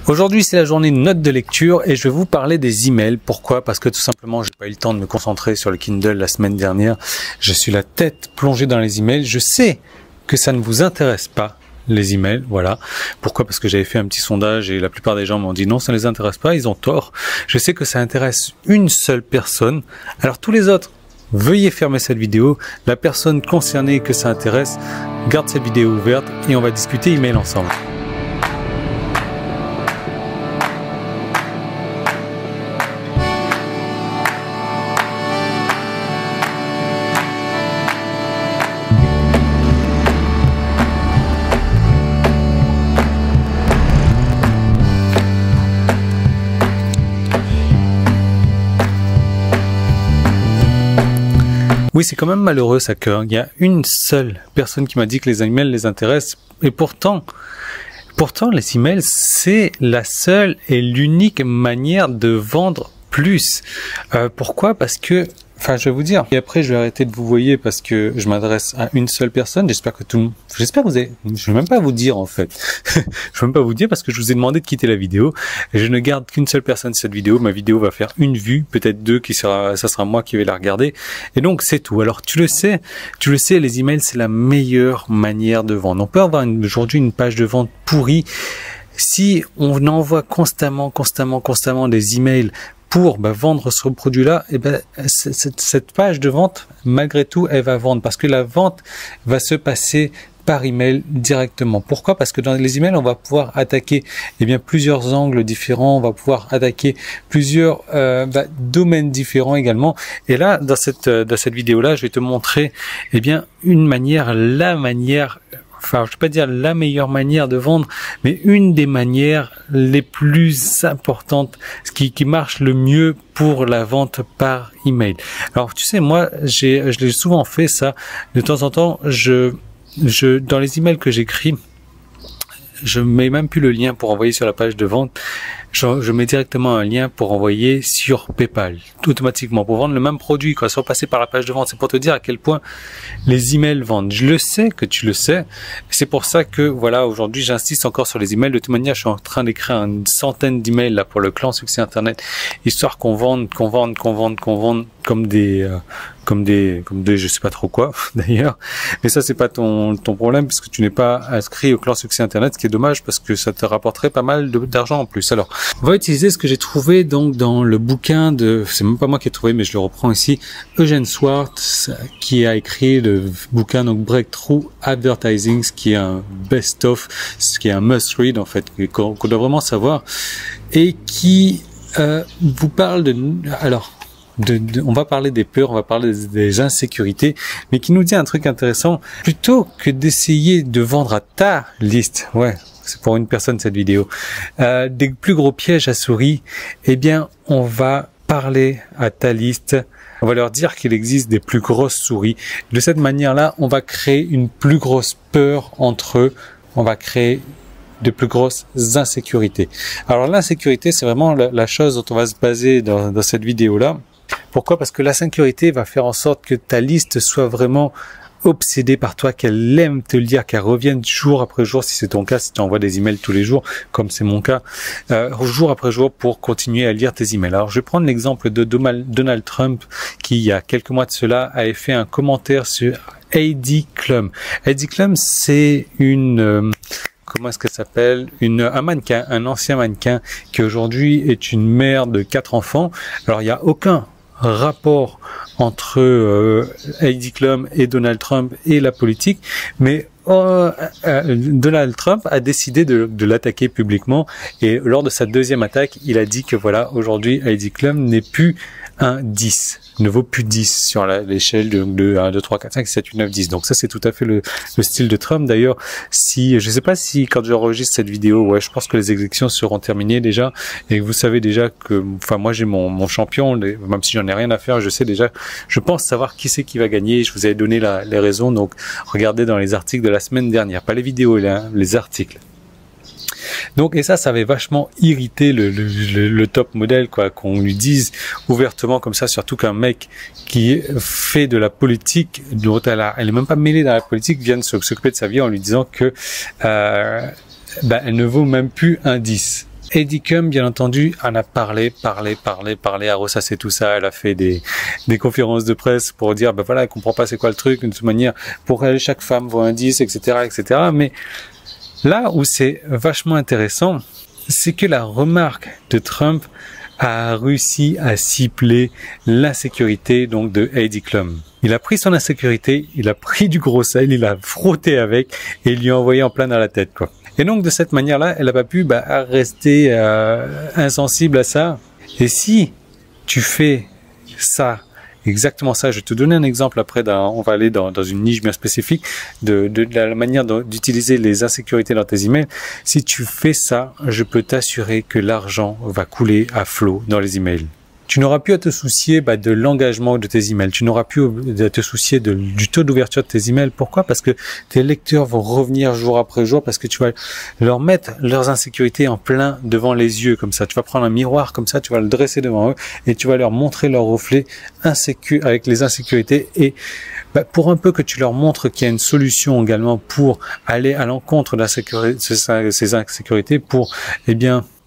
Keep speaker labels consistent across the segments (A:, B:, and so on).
A: Aujourd'hui, c'est la journée de notes de lecture et je vais vous parler des emails. Pourquoi? Parce que tout simplement, j'ai pas eu le temps de me concentrer sur le Kindle la semaine dernière. Je suis la tête plongée dans les emails. Je sais que ça ne vous intéresse pas, les emails, voilà. Pourquoi? Parce que j'avais fait un petit sondage et la plupart des gens m'ont dit non, ça ne les intéresse pas, ils ont tort. Je sais que ça intéresse une seule personne. Alors tous les autres, veuillez fermer cette vidéo. La personne concernée que ça intéresse, garde cette vidéo ouverte et on va discuter email ensemble. Oui, c'est quand même malheureux ça qu'il y a une seule personne qui m'a dit que les emails les intéressent. Et pourtant les emails, c'est la seule et l'unique manière de vendre plus. Pourquoi? Parce que, enfin, je vais vous dire. Et après, je vais arrêter de vous voyer parce que je m'adresse à une seule personne. J'espère que vous avez, je vais même pas vous dire, en fait. Je vais même pas vous dire parce que je vous ai demandé de quitter la vidéo. Et je ne garde qu'une seule personne cette vidéo. Ma vidéo va faire une vue, peut-être deux ça sera moi qui vais la regarder. Et donc, c'est tout. Alors, tu le sais, les emails, c'est la meilleure manière de vendre. On peut avoir aujourd'hui une page de vente pourrie. Si on envoie constamment des emails pour vendre ce produit-là, et cette page de vente, malgré tout, elle va vendre parce que la vente va se passer par email directement. Pourquoi? Parce que dans les emails, on va pouvoir attaquer plusieurs angles différents, on va pouvoir attaquer plusieurs domaines différents également. Et là, dans cette vidéo-là, je vais te montrer enfin, je ne vais pas dire la meilleure manière de vendre, mais une des manières les plus importantes, qui marche le mieux pour la vente par email. Alors, tu sais, moi, je l'ai souvent fait ça. De temps en temps, dans les emails que j'écris, je mets même plus le lien pour envoyer sur la page de vente. Je mets directement un lien pour envoyer sur PayPal, automatiquement, pour vendre le même produit, sans passer par la page de vente. C'est pour te dire à quel point les emails vendent. Je le sais que tu le sais. C'est pour ça que, voilà, aujourd'hui, j'insiste encore sur les emails. De toute manière, je suis en train d'écrire une centaine d'emails, là, pour le clan Succès Internet, histoire qu'on vende comme des, je sais pas trop quoi, d'ailleurs. Mais ça, c'est pas ton problème, puisque tu n'es pas inscrit au clan Succès Internet, ce qui est dommage, parce que ça te rapporterait pas mal d'argent en plus. Alors, on va utiliser ce que j'ai trouvé donc dans le bouquin c'est même pas moi qui ai trouvé, mais je le reprends ici, Eugene Schwartz, qui a écrit le bouquin donc Breakthrough Advertising, ce qui est un best-of, ce qui est un must-read en fait, qu'on doit vraiment savoir, et qui vous parle on va parler des peurs, on va parler des insécurités, mais qui nous dit un truc intéressant. Plutôt que d'essayer de vendre à ta liste, c'est pour une personne cette vidéo, des plus gros pièges à souris, on va parler à ta liste. On va leur dire qu'il existe des plus grosses souris. De cette manière-là, on va créer une plus grosse peur entre eux. On va créer de plus grosses insécurités. Alors l'insécurité, c'est vraiment la chose dont on va se baser dans cette vidéo-là. Pourquoi? Parce que la sécurité va faire en sorte que ta liste soit vraiment obsédée par toi, qu'elle aime te lire, qu'elle revienne jour après jour, si c'est ton cas, si tu envoies des emails tous les jours, comme c'est mon cas, jour après jour pour continuer à lire tes emails. Alors, je vais prendre l'exemple de Donald Trump, qui, il y a quelques mois de cela, avait fait un commentaire sur Heidi Klum. Heidi Klum, c'est comment est-ce qu'elle s'appelle? Un mannequin, un ancien mannequin qui aujourd'hui est une mère de 4 enfants. Alors, il n'y a aucun rapport entre Heidi Klum et Donald Trump et la politique, mais Donald Trump a décidé de l'attaquer publiquement, et lors de sa deuxième attaque, il a dit que voilà, aujourd'hui Heidi Klum n'est plus un 10, ne vaut plus 10 sur l'échelle de 1, 2, 3, 4, 5, 7, 8, 9, 10. Donc ça, c'est tout à fait le style de Trump. D'ailleurs, je sais pas si quand j'enregistre cette vidéo, je pense que les élections seront terminées déjà, et vous savez déjà que, enfin, moi j'ai mon champion, même si j'en ai rien à faire, je pense savoir qui c'est qui va gagner. Je vous avais donné les raisons, donc regardez dans les articles de la semaine dernière, pas les vidéos, les articles. Donc, et ça avait vachement irrité le top modèle, qu'on lui dise ouvertement comme ça, surtout qu'un mec qui fait de la politique, dont elle est même pas mêlée dans la politique, vient de s'occuper de sa vie en lui disant que elle ne vaut même plus un 10. Heidi Klum, bien entendu, en a parlé, a ressassé tout ça. Elle a fait des conférences de presse pour dire, ben voilà, elle comprend pas c'est quoi le truc. De toute manière, pour elle, chaque femme vaut un 10, etc. Mais là où c'est vachement intéressant, c'est que la remarque de Trump a réussi à cibler l'insécurité donc de Heidi Klum. Il a pris son insécurité, il a pris du gros sel, il a frotté avec et il lui a envoyé en plein dans la tête, quoi. Et donc de cette manière-là, elle n'a pas pu rester insensible à ça. Et si tu fais ça, exactement ça, je vais te donner un exemple après, on va aller dans une niche bien spécifique de la manière d'utiliser les insécurités dans tes emails. Si tu fais ça, je peux t'assurer que l'argent va couler à flot dans les emails. Tu n'auras plus à te soucier de l'engagement de tes emails. Tu n'auras plus à te soucier du taux d'ouverture de tes emails. Pourquoi? Parce que tes lecteurs vont revenir jour après jour, parce que tu vas leur mettre leurs insécurités en plein devant les yeux, comme ça. Tu vas prendre un miroir comme ça, tu vas le dresser devant eux et tu vas leur montrer leur reflet avec les insécurités et pour un peu que tu leur montres qu'il y a une solution également pour aller à l'encontre de ces insécurités,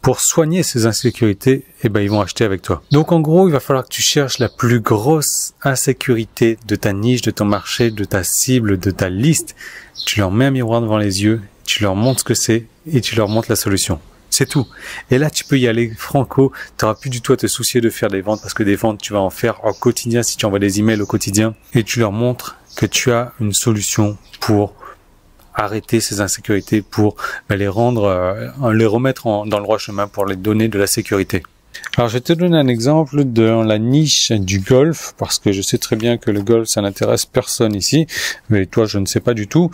A: pour soigner ces insécurités, ils vont acheter avec toi. Donc en gros, il va falloir que tu cherches la plus grosse insécurité de ta niche, de ton marché, de ta cible, de ta liste. Tu leur mets un miroir devant les yeux, tu leur montres ce que c'est et tu leur montres la solution. C'est tout. Et là, tu peux y aller franco. Tu n'auras plus du tout à te soucier de faire des ventes parce que des ventes, tu vas en faire au quotidien si tu envoies des emails au quotidien. Et tu leur montres que tu as une solution pour arrêter ces insécurités, pour les remettre dans le droit chemin, pour les donner de la sécurité. Alors, je vais te donner un exemple de la niche du golf, parce que je sais très bien que le golf, ça n'intéresse personne ici, mais toi, je ne sais pas du tout.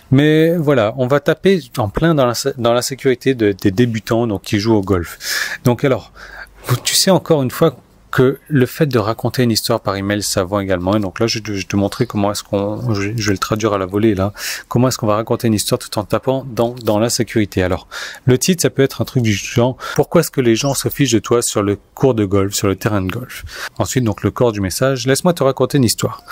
A: Mais voilà, on va taper en plein dans la sécurité des débutants donc qui jouent au golf. Donc alors, tu sais encore une fois que le fait de raconter une histoire par email, ça vend également. Et donc là, je vais te montrer comment est-ce je vais le traduire à la volée là. Comment est-ce qu'on va raconter une histoire tout en tapant dans la sécurité. Alors, le titre, ça peut être un truc du genre, pourquoi est-ce que les gens se fichent de toi sur le cours de golf, sur le terrain de golf? Ensuite, donc le corps du message, laisse-moi te raconter une histoire.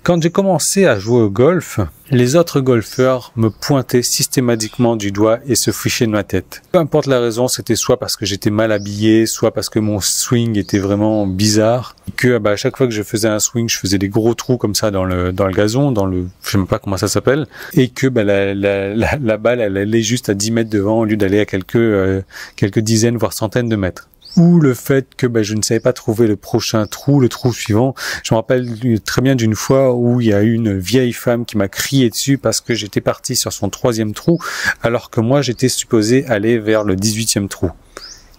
A: Quand j'ai commencé à jouer au golf, les autres golfeurs me pointaient systématiquement du doigt et se fichaient de ma tête. Peu importe la raison, c'était soit parce que j'étais mal habillé, soit parce que mon swing était vraiment bizarre, que à chaque fois que je faisais un swing, je faisais des gros trous comme ça dans le gazon, je sais même pas comment ça s'appelle, et que la balle elle allait juste à 10 mètres devant au lieu d'aller à quelques dizaines voire centaines de mètres. Ou le fait que je ne savais pas trouver le prochain trou, le trou suivant. Je me rappelle très bien d'une fois où il y a eu une vieille femme qui m'a crié dessus parce que j'étais parti sur son 3e trou, alors que moi j'étais supposé aller vers le 18e trou,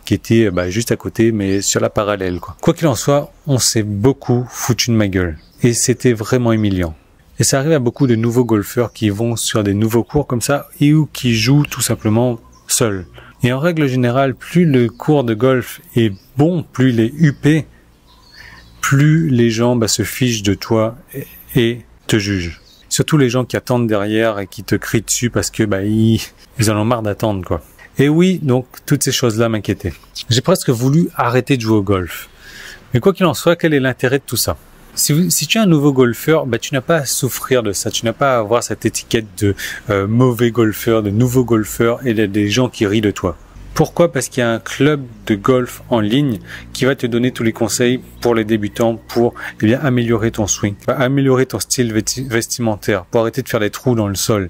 A: qui était juste à côté, mais sur la parallèle, quoi. Quoi qu'il en soit, on s'est beaucoup foutu de ma gueule. Et c'était vraiment humiliant. Et ça arrive à beaucoup de nouveaux golfeurs qui vont sur des nouveaux cours comme ça, et ou qui jouent tout simplement seuls. Et en règle générale, plus le cours de golf est bon, plus il est huppé, plus les gens se fichent de toi et te jugent. Surtout les gens qui attendent derrière et qui te crient dessus parce que ils en ont marre d'attendre, quoi. Et oui, donc toutes ces choses-là m'inquiétaient. J'ai presque voulu arrêter de jouer au golf. Mais quoi qu'il en soit, quel est l'intérêt de tout ça? Si tu es un nouveau golfeur, tu n'as pas à souffrir de ça. Tu n'as pas à avoir cette étiquette de mauvais golfeur, de nouveau golfeur et des gens qui rient de toi. Pourquoi? Parce qu'il y a un club de golf en ligne qui va te donner tous les conseils pour les débutants pour améliorer ton swing, améliorer ton style vestimentaire, pour arrêter de faire des trous dans le sol,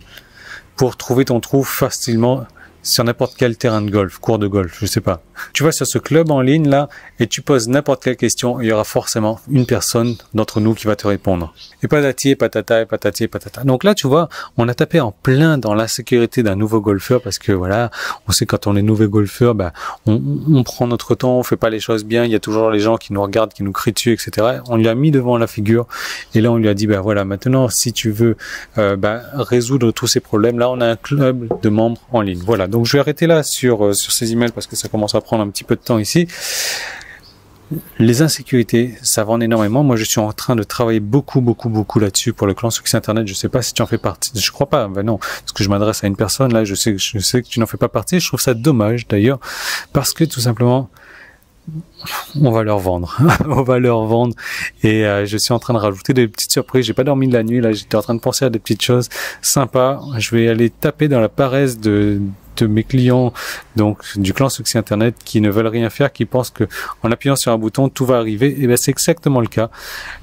A: pour trouver ton trou facilement sur n'importe quel terrain de golf, cours de golf, je sais pas. Tu vas sur ce club en ligne là et tu poses n'importe quelle question, il y aura forcément une personne d'entre nous qui va te répondre. Et patati et patata et patati et patata. Donc là, tu vois, on a tapé en plein dans l'insécurité d'un nouveau golfeur parce que voilà, on sait quand on est nouveau golfeur, on prend notre temps, on fait pas les choses bien, il y a toujours les gens qui nous regardent, qui nous crient dessus, etc. On lui a mis devant la figure et là on lui a dit voilà, maintenant si tu veux résoudre tous ces problèmes, là on a un club de membres en ligne. Voilà, donc je vais arrêter là sur ces emails parce que ça commence à prendre un petit peu de temps ici. Les insécurités, ça vend énormément. Moi, je suis en train de travailler beaucoup là-dessus pour le clan Succès Internet. Je sais pas si tu en fais partie. Je crois pas. Non, parce que je m'adresse à une personne. Là, je sais que tu n'en fais pas partie. Je trouve ça dommage, d'ailleurs, parce que tout simplement, on va leur vendre. On va leur vendre. Et je suis en train de rajouter des petites surprises. J'ai pas dormi de la nuit. Là, j'étais en train de penser à des petites choses sympas. Je vais aller taper dans la paresse de de mes clients, donc du clan Succès Internet, qui ne veulent rien faire, qui pensent que en appuyant sur un bouton tout va arriver. Et ben c'est exactement le cas.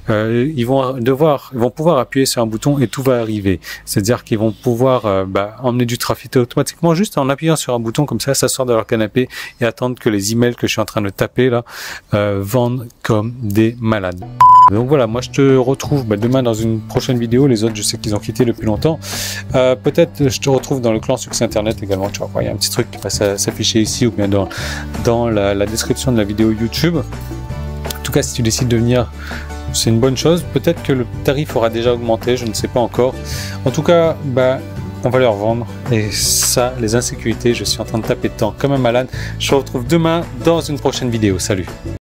A: Ils vont pouvoir appuyer sur un bouton et tout va arriver. C'est-à-dire qu'ils vont pouvoir emmener du trafic automatiquement juste en appuyant sur un bouton comme ça, s'asseoir dans leur canapé et attendre que les emails que je suis en train de taper là vendent comme des malades. Donc voilà, moi je te retrouve demain dans une prochaine vidéo. Les autres, je sais qu'ils ont quitté depuis longtemps. Peut-être je te retrouve dans le clan Succès Internet également. Tu vas voir, il y a un petit truc qui va s'afficher ici ou bien dans la description de la vidéo YouTube. En tout cas, si tu décides de venir, c'est une bonne chose. Peut-être que le tarif aura déjà augmenté, je ne sais pas encore. En tout cas, on va leur vendre. Et ça, les insécurités, je suis en train de taper dedans comme un malade. Je te retrouve demain dans une prochaine vidéo. Salut!